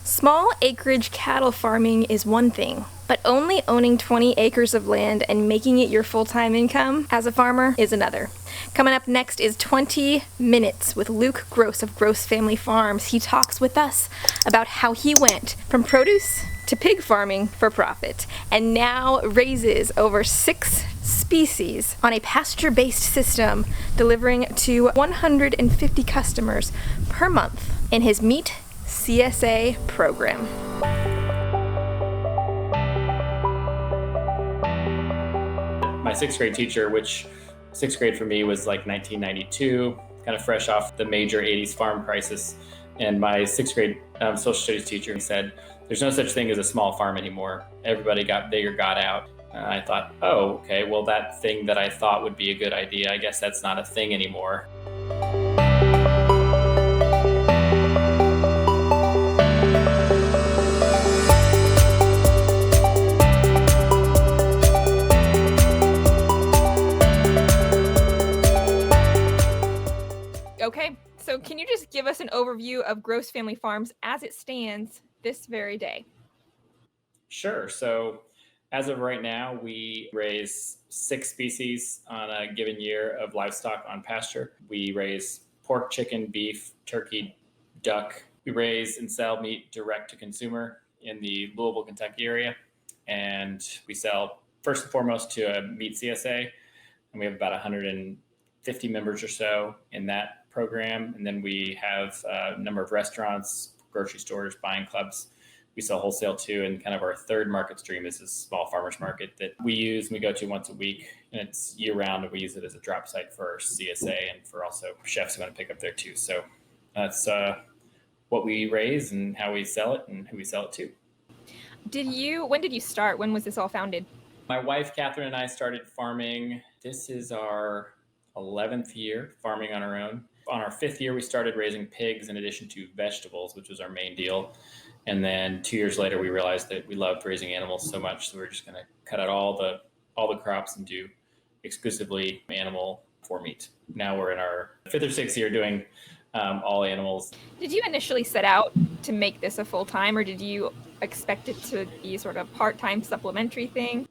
Small acreage cattle farming is one thing, but only owning 20 acres of land and making it your full-time income as a farmer is another. Coming up next is 20 Minutes with Luke Groce of Groce Family Farms. He talks with us about how he went from produce to pig farming for profit, and now raises over 6 species on a pasture-based system, delivering to 150 customers per month in his meat CSA program. My sixth grade teacher, which sixth grade for me was like 1992, kind of fresh off the major 80s farm crisis. And my sixth grade social studies teacher said, there's no such thing as a small farm anymore. Everybody got big or got out. I thought, oh, okay, well, that thing that I thought would be a good idea, I guess that's not a thing anymore. Okay, so can you just give us an overview of Groce Family Farms as it stands this very day? Sure. So as of right now, we raise 6 species on a given year of livestock on pasture. We raise pork, chicken, beef, turkey, duck. We raise and sell meat direct to consumer in the Louisville, Kentucky area. And we sell first and foremost to a meat CSA. And we have about 150 members or so in that program. And then we have a number of restaurants, grocery stores, buying clubs. We sell wholesale too. And kind of our third market stream is this small farmers market that we use and we go to once a week. And it's year round. And we use it as a drop site for our CSA and for also chefs who want to pick up there too. So that's what we raise and how we sell it and who we sell it to. When did you start? When was this all founded? My wife, Catherine, and I started farming. This is our 11th year farming on our own. On our 5th year, we started raising pigs in addition to vegetables, which was our main deal. And then 2 years later, we realized that we loved raising animals so much, so we were just going to cut out all the crops and do exclusively animal for meat. Now we're in our 5th or 6th year doing all animals. Did you initially set out to make this a full-time, or did you expect it to be sort of part-time supplementary thing?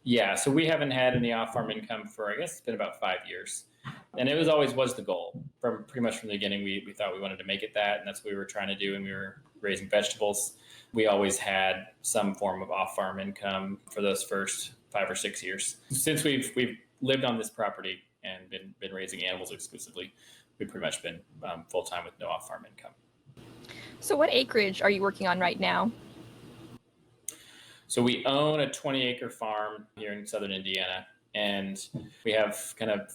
Yeah, so we haven't had any off-farm income for, I guess it's been about 5 years. And it was always the goal from pretty much from the beginning. We thought we wanted to make it that, and that's what we were trying to do. And we were raising vegetables. We always had some form of off-farm income for those first 5 or 6 years. Since we've lived on this property and been raising animals exclusively, we've pretty much been full-time with no off-farm income. So what acreage are you working on right now? So we own a 20-acre farm here in southern Indiana, and we have kind of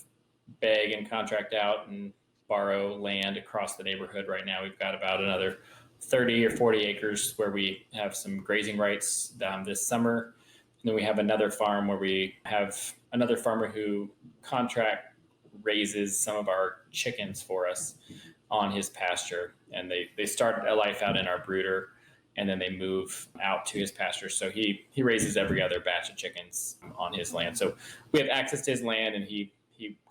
beg and contract out and borrow land across the neighborhood right now. We've got about another 30 or 40 acres where we have some grazing rights this summer. And then we have another farm where we have another farmer who contract raises some of our chickens for us on his pasture. And they start a life out in our brooder, and then they move out to his pasture. So he raises every other batch of chickens on his land. So we have access to his land, and he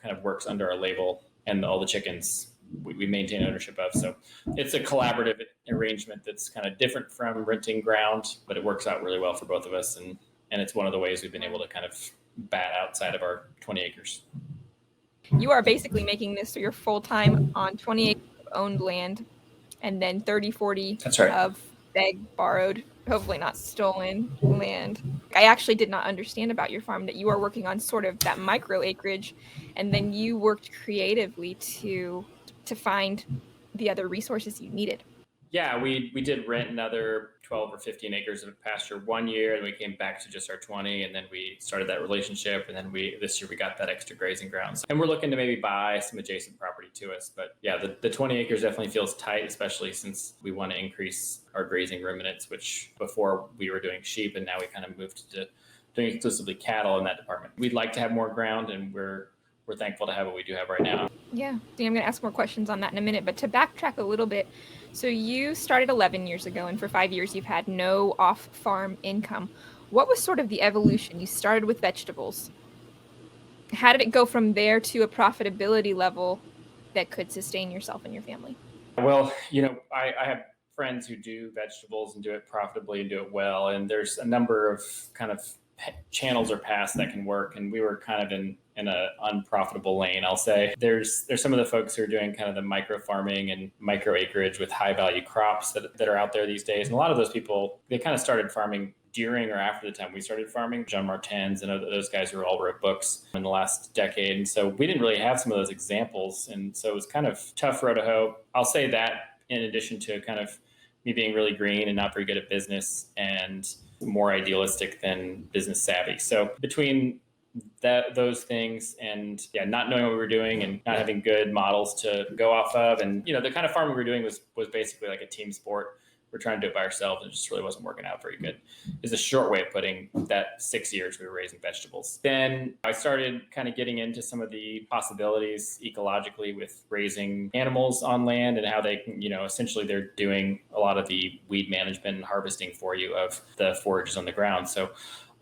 kind of works under our label, and all the chickens we maintain ownership of. So it's a collaborative arrangement that's kind of different from renting ground, but it works out really well for both of us. And it's one of the ways we've been able to kind of bat outside of our 20 acres. You are basically making this your full-time on 20 acres of owned land, and then 30, 40 That's right. of begged, borrowed, hopefully not stolen land. I actually did not understand about your farm that you are working on sort of that micro acreage, and then you worked creatively to find the other resources you needed. Yeah, we did rent another 12 or 15 acres of pasture one year, and we came back to just our 20, and then we started that relationship, and then this year we got that extra grazing grounds. And we're looking to maybe buy some adjacent property to us. But yeah, the 20 acres definitely feels tight, especially since we want to increase our grazing ruminants, which before we were doing sheep, and now we kind of moved to doing exclusively cattle in that department. We'd like to have more ground, and we're thankful to have what we do have right now. Yeah, I'm going to ask more questions on that in a minute, but to backtrack a little bit, so you started 11 years ago, and for 5 years you've had no off-farm income. What was sort of the evolution? You started with vegetables. How did it go from there to a profitability level that could sustain yourself and your family? Well, I have friends who do vegetables and do it profitably and do it well. And there's a number of kind of channels or paths that can work. And we were kind of in an unprofitable lane, I'll say. There's some of the folks who are doing kind of the micro farming and micro acreage with high value crops that are out there these days. And a lot of those people, they kind of started farming during or after the time we started farming. John Martens and those guys who all wrote books in the last decade. And so we didn't really have some of those examples. And so it was kind of tough road to hoe. I'll say that in addition to kind of me being really green and not very good at business and more idealistic than business savvy. So between those things and not knowing what we were doing and not having good models to go off of, and the kind of farming we were doing was basically like a team sport. We're trying to do it by ourselves, and it just really wasn't working out very good. Is a short way of putting that 6 years we were raising vegetables. Then I started kind of getting into some of the possibilities ecologically with raising animals on land and how they can, essentially they're doing a lot of the weed management and harvesting for you of the forages on the ground. So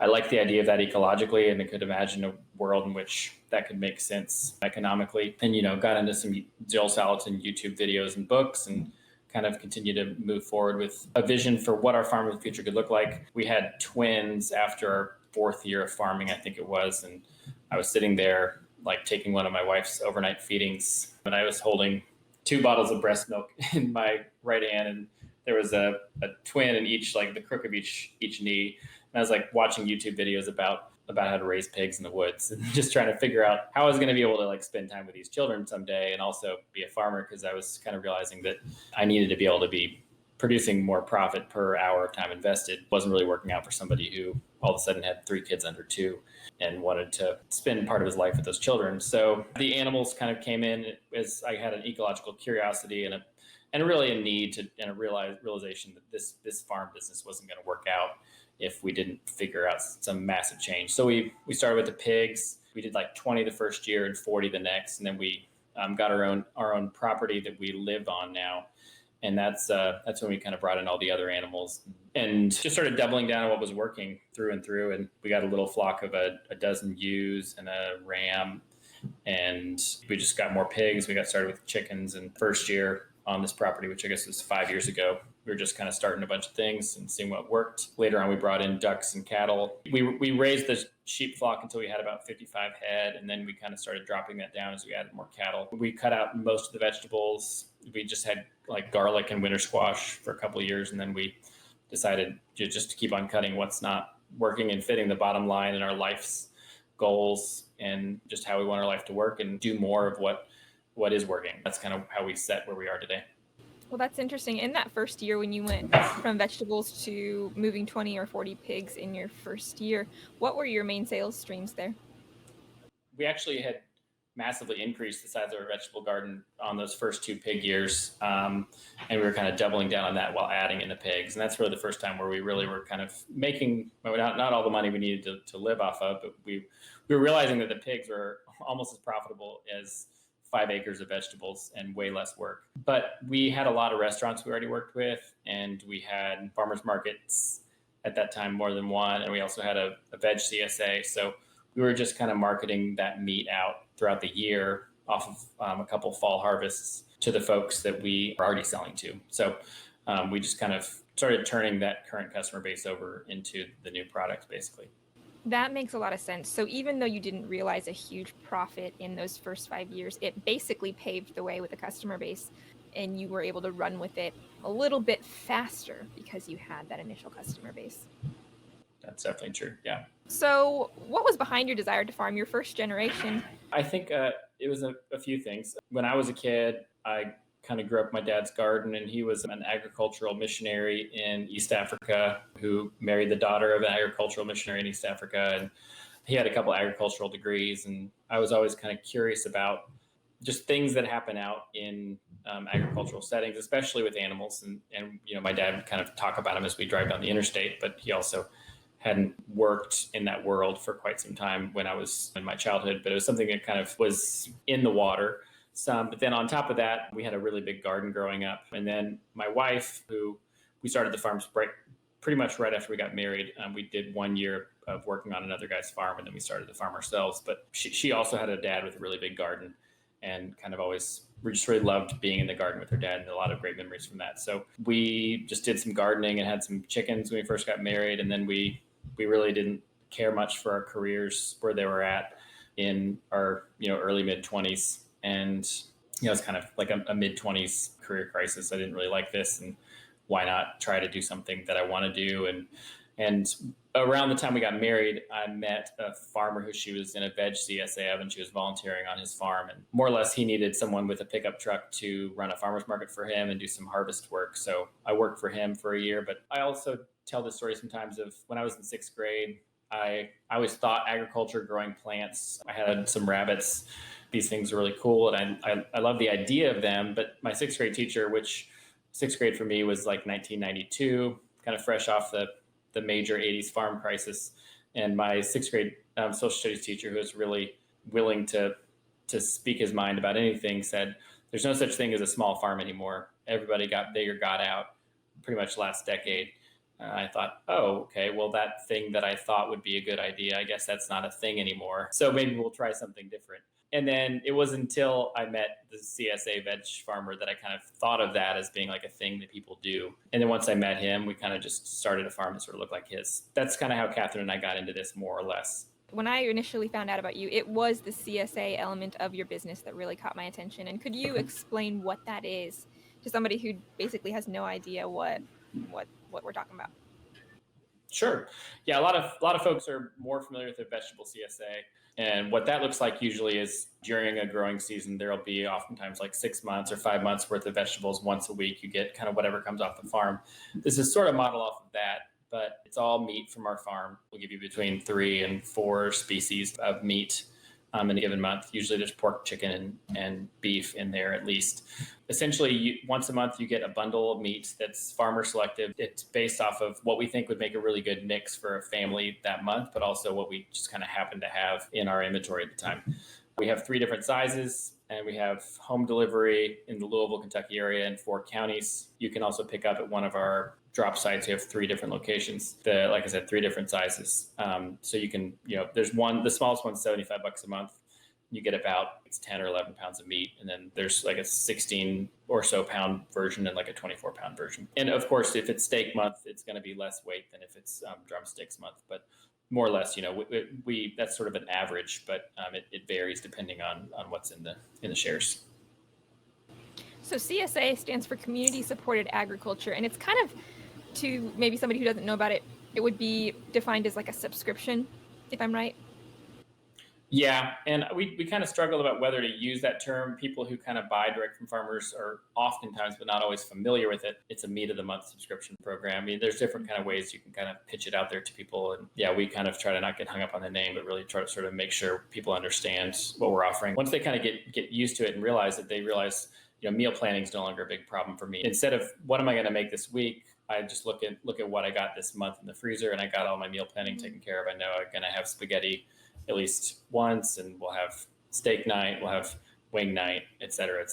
I like the idea of that ecologically, and I could imagine a world in which that could make sense economically. And, got into some Joel Salatin YouTube videos and books and kind of continue to move forward with a vision for what our farm of the future could look like. We had twins after our 4th year of farming, I think it was. And I was sitting there, like taking one of my wife's overnight feedings, and I was holding 2 bottles of breast milk in my right hand. And there was a twin in each, like the crook of each knee. And I was like watching YouTube videos about how to raise pigs in the woods and just trying to figure out how I was going to be able to like spend time with these children someday and also be a farmer, because I was kind of realizing that I needed to be able to be producing more profit per hour of time invested. It wasn't really working out for somebody who all of a sudden had 3 kids under 2 and wanted to spend part of his life with those children. So the animals kind of came in as I had an ecological curiosity and really a need to, and a realization that this farm business wasn't going to work out if we didn't figure out some massive change. So we started with the pigs. We did like 20 the first year and 40 the next. And then we got our own property that we live on now. And that's when we kind of brought in all the other animals and just started doubling down on what was working through and through. And we got a little flock of a dozen ewes and a ram. And we just got more pigs. We got started with chickens. And first year on this property, which I guess was 5 years ago, we were just kind of starting a bunch of things and seeing what worked. Later on, we brought in ducks and cattle. We raised the sheep flock until we had about 55 head, and then we kind of started dropping that down as we added more cattle. We cut out most of the vegetables. We just had like garlic and winter squash for a couple of years, and then we decided just to keep on cutting what's not working and fitting the bottom line and our life's goals and just how we want our life to work, and do more of what is working. That's kind of how we set where we are today. Well, that's interesting. In that first year, when you went from vegetables to moving 20 or 40 pigs in your first year, what were your main sales streams there? We actually had massively increased the size of our vegetable garden on those first 2 pig years. And we were kind of doubling down on that while adding in the pigs. And that's really the first time where we really were kind of making not all the money we needed to live off of, but we were realizing that the pigs were almost as profitable as 5 acres of vegetables and way less work. But we had a lot of restaurants we already worked with, and we had farmers markets at that time, more than one. And we also had a veg CSA. So we were just kind of marketing that meat out throughout the year off of a couple fall harvests to the folks that we are already selling to. So we just kind of started turning that current customer base over into the new product, basically. That makes a lot of sense. So even though you didn't realize a huge profit in those first 5 years, it basically paved the way with the customer base, and you were able to run with it a little bit faster because you had that initial customer base. That's definitely true. Yeah. So what was behind your desire to farm your first generation? I think it was a few things. When I was a kid, I kind of grew up in my dad's garden, and he was an agricultural missionary in East Africa who married the daughter of an agricultural missionary in East Africa. And he had a couple agricultural degrees. And I was always kind of curious about just things that happen out in agricultural settings, especially with animals. And my dad would kind of talk about them as we drive down the interstate, but he also hadn't worked in that world for quite some time when I was in my childhood, but it was something that kind of was in the water. But then on top of that, we had a really big garden growing up. And then my wife, who we started the farm pretty much right after we got married. We did 1 year of working on another guy's farm, and then we started the farm ourselves. But she also had a dad with a really big garden. and kind of always we just really loved being in the garden with her dad, and a lot of great memories from that. So we just did some gardening and had some chickens when we first got married, and then we really didn't care much for our careers where they were at in our early mid-20s, and it's kind of like a mid-20s career crisis. I didn't really like this, and why not try to do something that I want to do? And around the time we got married, I met a farmer who she was in a veg CSA of, and she was volunteering on his farm. And more or less, he needed someone with a pickup truck to run a farmer's market for him and do some harvest work. So I worked for him for a year. But I also tell this story sometimes of when I was in sixth grade. I always thought agriculture, growing plants. I had some rabbits. These things are really cool, and I love the idea of them. But my sixth grade teacher, which sixth grade for me was like 1992, kind of fresh off the major 80s farm crisis. And my sixth grade social studies teacher, who was really willing to speak his mind about anything, said, there's no such thing as a small farm anymore. Everybody got big or got out pretty much last decade. I thought, oh, okay, well, that thing that I thought would be a good idea, I guess that's not a thing anymore. So maybe we'll try something different. And then it was until I met the CSA veg farmer that I kind of thought of that as being like a thing that people do. And then once I met him, we kind of just started a farm that sort of looked like his. That's kind of how Catherine and I got into this, more or less. When I initially found out about you, it was the CSA element of your business that really caught my attention. And could you explain what that is to somebody who basically has no idea what we're talking about? Sure. Yeah, a lot of folks are more familiar with the vegetable CSA. And what that looks like usually is during a growing season, there'll be oftentimes like 6 months or 5 months worth of vegetables once a week. You get kind of whatever comes off the farm. This is sort of model off of that, but it's all meat from our farm. We'll give you between 3 and 4 species of meat in a given month. Usually there's pork, chicken, and beef in there at least. Essentially, once a month, you get a bundle of meat that's farmer selective. It's based off of what we think would make a really good mix for a family that month, but also what we just kind of happen to have in our inventory at the time. We have 3 different sizes, and we have home delivery in the Louisville, Kentucky area in 4 counties. You can also pick up at one of our drop sites. We have 3 different locations. Like I said, 3 different sizes. So you can, there's one, the smallest one's $75 a month. You get about 10 or 11 pounds of meat. And then there's like a 16 or so pound version and like a 24 pound version. And of course, if it's steak month, it's going to be less weight than if it's drumsticks month. But more or less, we that's sort of an average, but it varies depending on what's in the shares. So CSA stands for Community Supported Agriculture, and it's kind of, to maybe somebody who doesn't know about it, it would be defined as like a subscription, if I'm right. Yeah, and we kind of struggled about whether to use that term. People who kind of buy direct from farmers are oftentimes, but not always, familiar with it. It's a meat of the month subscription program. I mean, there's different kind of ways you can kind of pitch it out there to people. And yeah, we kind of try to not get hung up on the name, but really try to sort of make sure people understand what we're offering. Once they kind of get used to it and realize that meal planning is no longer a big problem for me. Instead of what am I going to make this week, I just look at what I got this month in the freezer, and I got all my meal planning taken care of. I know I'm going to have spaghetti at least once, and we'll have steak night, we'll have wing night, et cetera,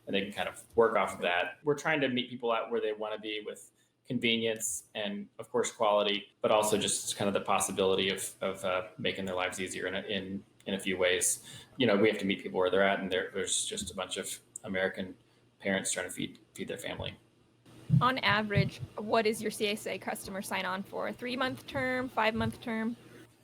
and they can kind of work off of that. We're trying to meet people out where they want to be with convenience and, of course, quality, but also just kind of the possibility of making their lives easier in a few ways. We have to meet people where they're at, and there's just a bunch of American parents trying to feed their family. On average, what is your CSA customer sign on for? A 3-month term, 5-month term?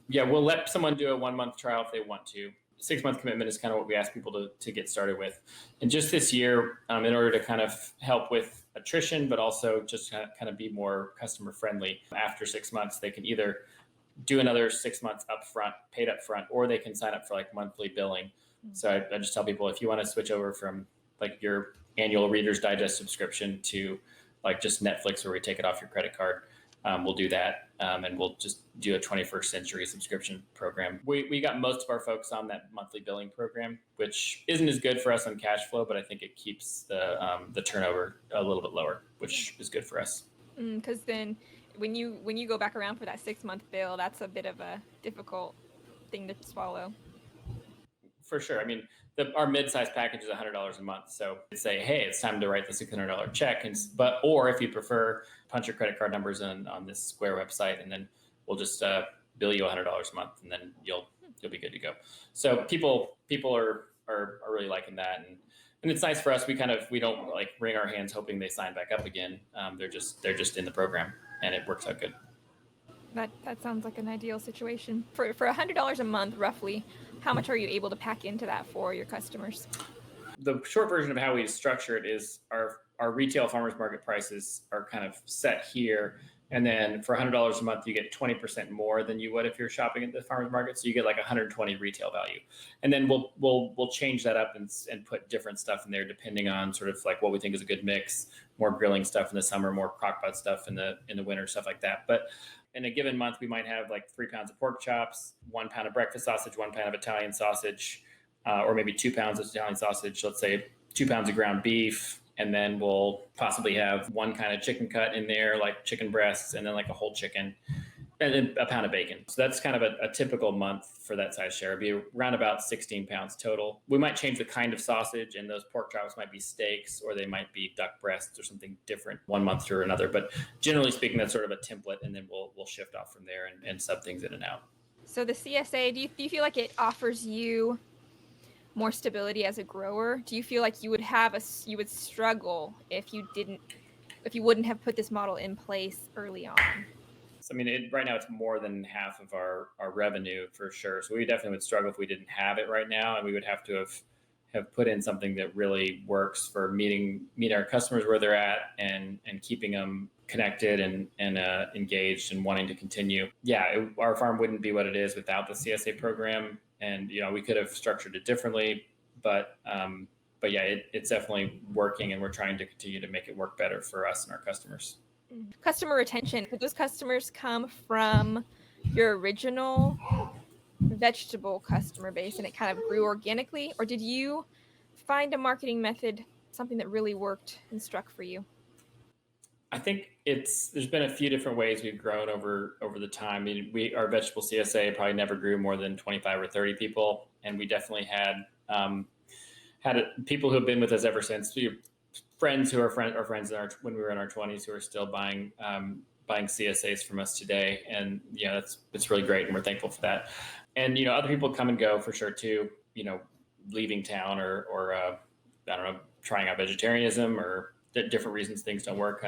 Yeah, we'll let someone do a 1-month trial if they want to. 6-month commitment is kind of what we ask people to get started with. And just this year, in order to kind of help with attrition, but also just kind of be more customer friendly, after 6 months, they can either do another 6 months upfront, paid upfront, or they can sign up for like monthly billing. So I just tell people, if you want to switch over from like your annual Reader's Digest subscription to like just Netflix, where we take it off your credit card, we'll do that. And we'll just do a 21st century subscription program. We got most of our folks on that monthly billing program, which isn't as good for us on cash flow, but I think it keeps the turnover a little bit lower, which is good for us. Because then when you go back around for that 6-month bill, that's a bit of a difficult thing to swallow. For sure. I mean, our mid-size package is $100 a month. So say, hey, it's time to write the $600 check. Or if you prefer, punch your credit card numbers in on this Square website, and then we'll just bill you $100 a month, and then you'll be good to go. So people are are really liking that. And it's nice for us. We don't like wring our hands hoping they sign back up again. They're just in the program, and it works out good. That sounds like an ideal situation. For $100 a month, roughly, how much are you able to pack into that for your customers? The short version of how we structure it is our retail farmers market prices are kind of set here. And then for $100 a month, you get 20% more than you would if you're shopping at the farmers market. So you get like 120 retail value. And then we'll change that up and put different stuff in there depending on sort of like what we think is a good mix, more grilling stuff in the summer, more crockpot stuff in the winter, stuff like that. But in a given month, we might have like 3 pounds of pork chops, 1 pound of breakfast sausage, 1 pound of Italian sausage, or maybe 2 pounds of Italian sausage, let's say 2 pounds of ground beef. And then we'll possibly have 1 kind of chicken cut in there, like chicken breasts, and then like a whole chicken, and then a pound of bacon. So that's kind of a typical month for that size share. It'd be around about 16 pounds total. We might change the kind of sausage, and those pork chops might be steaks, or they might be duck breasts or something different one month to another. But generally speaking, that's sort of a template, and then we'll shift off from there and sub things in and out. So the CSA, do you feel like it offers you more stability as a grower? Do you feel like you would struggle if you wouldn't have put this model in place early on? So, I mean, right now it's more than half of our revenue for sure. So we definitely would struggle if we didn't have it right now, and we would have to have put in something that really works for meeting our customers where they're at and keeping them connected and engaged and wanting to continue. Yeah, our farm wouldn't be what it is without the CSA program. And, we could have structured it differently, but yeah, it's definitely working, and we're trying to continue to make it work better for us and our customers. Customer retention. Could those customers come from your original vegetable customer base and it kind of grew organically? Or did you find a marketing method, something that really worked and struck for you? I think there's been a few different ways we've grown over the time. I mean, our vegetable CSA probably never grew more than 25 or 30 people. And we definitely had people who have been with us ever since. Friends who are friends when we were in our 20s who are still buying CSAs from us today. And, it's really great. And we're thankful for that. And, other people come and go for sure too, leaving town or I don't know, trying out vegetarianism or different reasons things don't work.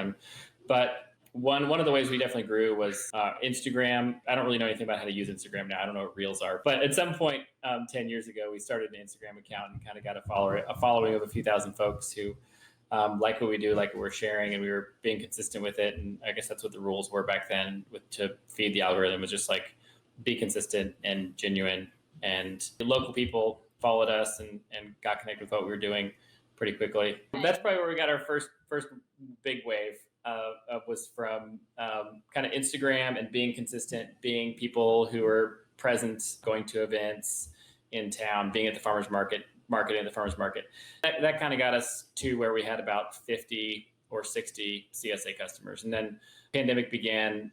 But one of the ways we definitely grew was Instagram. I don't really know anything about how to use Instagram now. I don't know what Reels are. But at some point 10 years ago, we started an Instagram account and kind of got a following of a few thousand folks who like what we do, like what we're sharing, and we were being consistent with it. And I guess that's what the rules were back then to feed the algorithm, was just like be consistent and genuine. And the local people followed us and got connected with what we were doing pretty quickly. That's probably where we got our first big wave was from kind of Instagram and being consistent, being people who are present, going to events in town, being at the farmers market, marketing at the farmers market. That kind of got us to where we had about 50 or 60 CSA customers. And then pandemic began.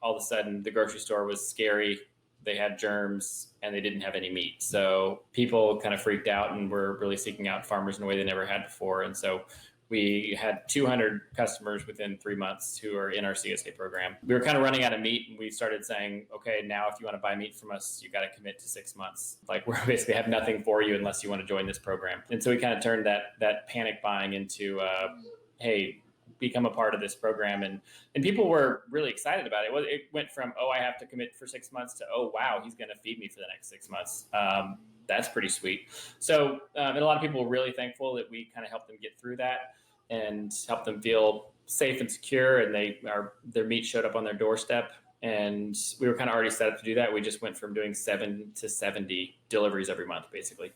All of a sudden, the grocery store was scary. They had germs and they didn't have any meat. So people kind of freaked out and were really seeking out farmers in a way they never had before. And so we had 200 customers within 3 months who are in our CSA program. We were kind of running out of meat, and we started saying, okay, now if you want to buy meat from us, you got to commit to 6 months. Like, we basically have nothing for you unless you want to join this program. And so we kind of turned that panic buying into, hey, become a part of this program. And people were really excited about it. It went from, oh, I have to commit for 6 months to, oh, wow, he's going to feed me for the next 6 months. That's pretty sweet. So, and a lot of people were really thankful that we kind of helped them get through that and helped them feel safe and secure. And their meat showed up on their doorstep. And we were kind of already set up to do that. We just went from doing 7 to 70 deliveries every month, basically.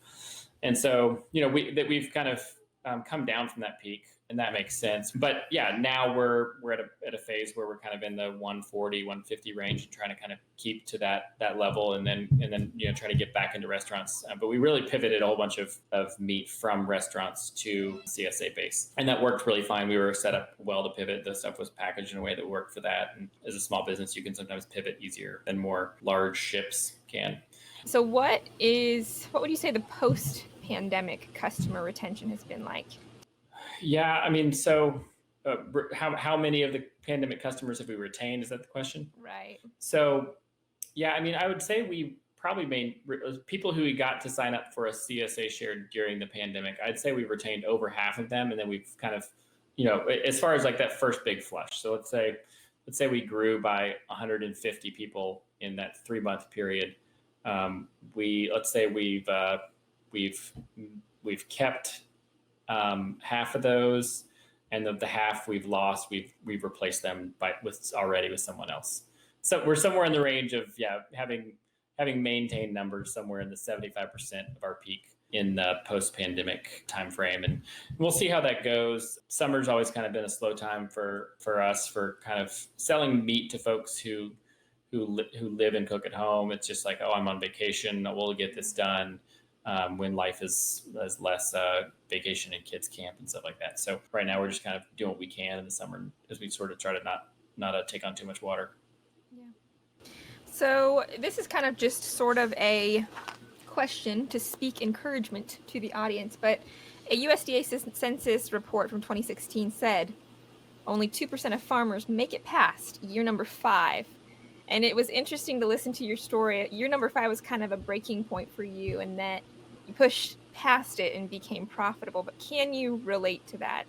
And so, we've kind of come down from that peak, and that makes sense. But yeah, now we're at a phase where we're kind of in the 140, 150 range, and trying to kind of keep to that level, and then trying to get back into restaurants. But we really pivoted a whole bunch of meat from restaurants to CSA base, and that worked really fine. We were set up well to pivot. The stuff was packaged in a way that worked for that. And as a small business, you can sometimes pivot easier than more large ships can. So what would you say the post-pandemic customer retention has been like? Yeah, I mean, so how many of the pandemic customers have we retained? Is that the question? Right. So, yeah, I mean, I would say we probably people who we got to sign up for a CSA share during the pandemic. I'd say we've retained over half of them, and then we've kind of, as far as like that first big flush. So let's say we grew by 150 people in that 3-month period. Let's say we've kept half of those, and the half we've lost, we've replaced them with someone else. So we're somewhere in the range of having maintained numbers somewhere in the 75% of our peak in the post-pandemic timeframe, and we'll see how that goes. Summer's always kind of been a slow time for us for kind of selling meat to folks who live and cook at home. It's just like, oh, I'm on vacation, we'll get this done. When life is less vacation and kids camp and stuff like that. So right now we're just kind of doing what we can in the summer as we sort of try to not take on too much water. Yeah. So this is kind of just sort of a question to speak encouragement to the audience, but a USDA census report from 2016 said only 2% of farmers make it past year number 5. And it was interesting to listen to your story. Year number 5 was kind of a breaking point for you, and that you pushed past it and became profitable. But can you relate to that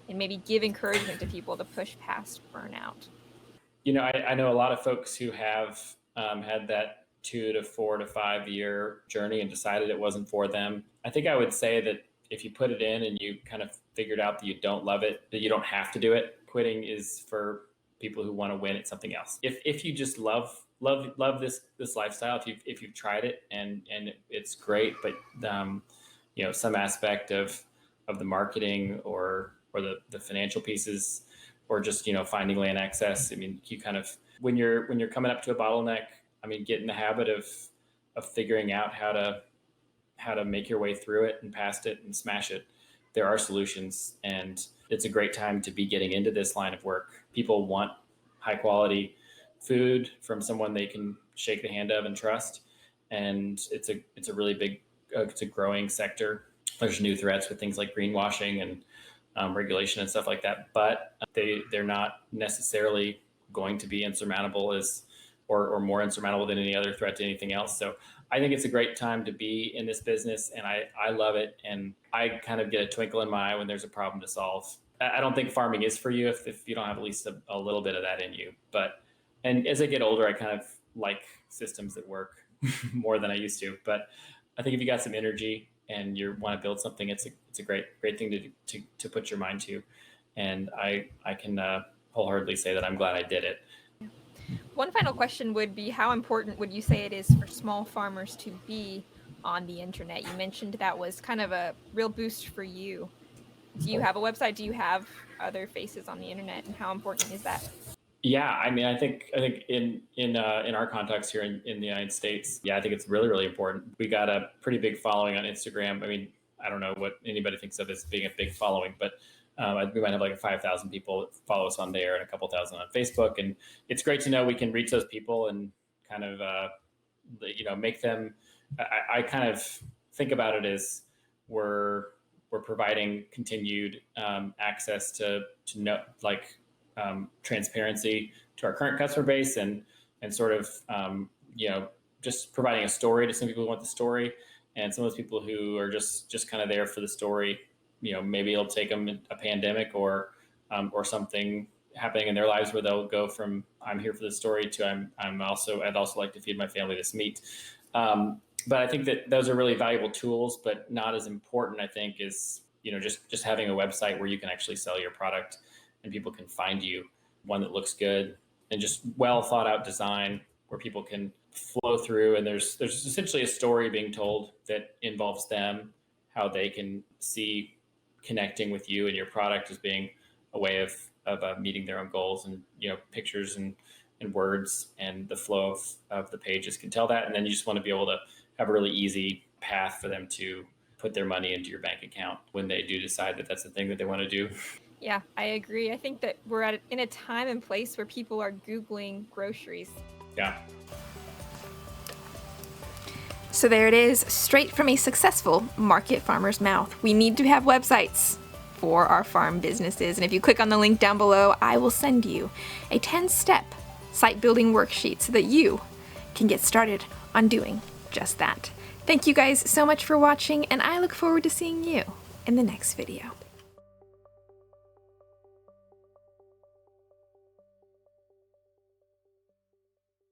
and maybe give encouragement to people to push past burnout? I know a lot of folks who have had that 2 to 4 to 5 year journey and decided it wasn't for them. I think I would say that if you put it in and you kind of figured out that you don't love it, that you don't have to do it. Quitting is for people who want to win at something else. If you just love this lifestyle, if you've tried it and it's great, but some aspect of the marketing or the financial pieces, or just finding land access. I mean, you kind of when you're coming up to a bottleneck, I mean, get in the habit of figuring out how to make your way through it and past it and smash it. There are solutions, and it's a great time to be getting into this line of work. People want high quality food from someone they can shake the hand of and trust. And it's a really big, it's a growing sector. There's new threats with things like greenwashing and regulation and stuff like that, but they're not necessarily going to be insurmountable or more insurmountable than any other threat to anything else. So I think it's a great time to be in this business, and I love it. And I kind of get a twinkle in my eye when there's a problem to solve. I don't think farming is for you if you don't have at least a little bit of that in you. And as I get older, I kind of like systems that work more than I used to. But I think if you got some energy and you want to build something, it's a great thing to put your mind to. And I can wholeheartedly say that I'm glad I did it. One final question would be, how important would you say it is for small farmers to be on the internet? You mentioned that was kind of a real boost for you. Do you have a website? Do you have other faces on the internet? And how important is that? Yeah, I mean, I think in our context here in the United States, I think it's really, really important. We got a pretty big following on Instagram. I mean, I don't know what anybody thinks of as being a big following, but we might have like 5,000 people that follow us on there and a couple thousand on Facebook. And it's great to know we can reach those people and kind of, make them. I kind of think about it as we're providing continued access to transparency to our current customer base and sort of, just providing a story to some people who want the story, and some of those people who are just kind of there for the story. Maybe it'll take them a pandemic or something happening in their lives where they'll go from I'm here for the story to I'd also like to feed my family this meat. But I think that those are really valuable tools, but not as important, I think, is, just having a website where you can actually sell your product and people can find you, one that looks good and just well thought out design where people can flow through. And there's essentially a story being told that involves them, how they can see connecting with you and your product as being a way of meeting their own goals, and, pictures and words and the flow of the pages can tell that. And then you just want to be able to have a really easy path for them to put their money into your bank account when they do decide that that's the thing that they want to do. Yeah, I agree. I think that we're in a time and place where people are Googling groceries. Yeah. So there it is, straight from a successful market farmer's mouth. We need to have websites for our farm businesses. And if you click on the link down below, I will send you a 10-step site building worksheet so that you can get started on doing just that. Thank you guys so much for watching, and I look forward to seeing you in the next video.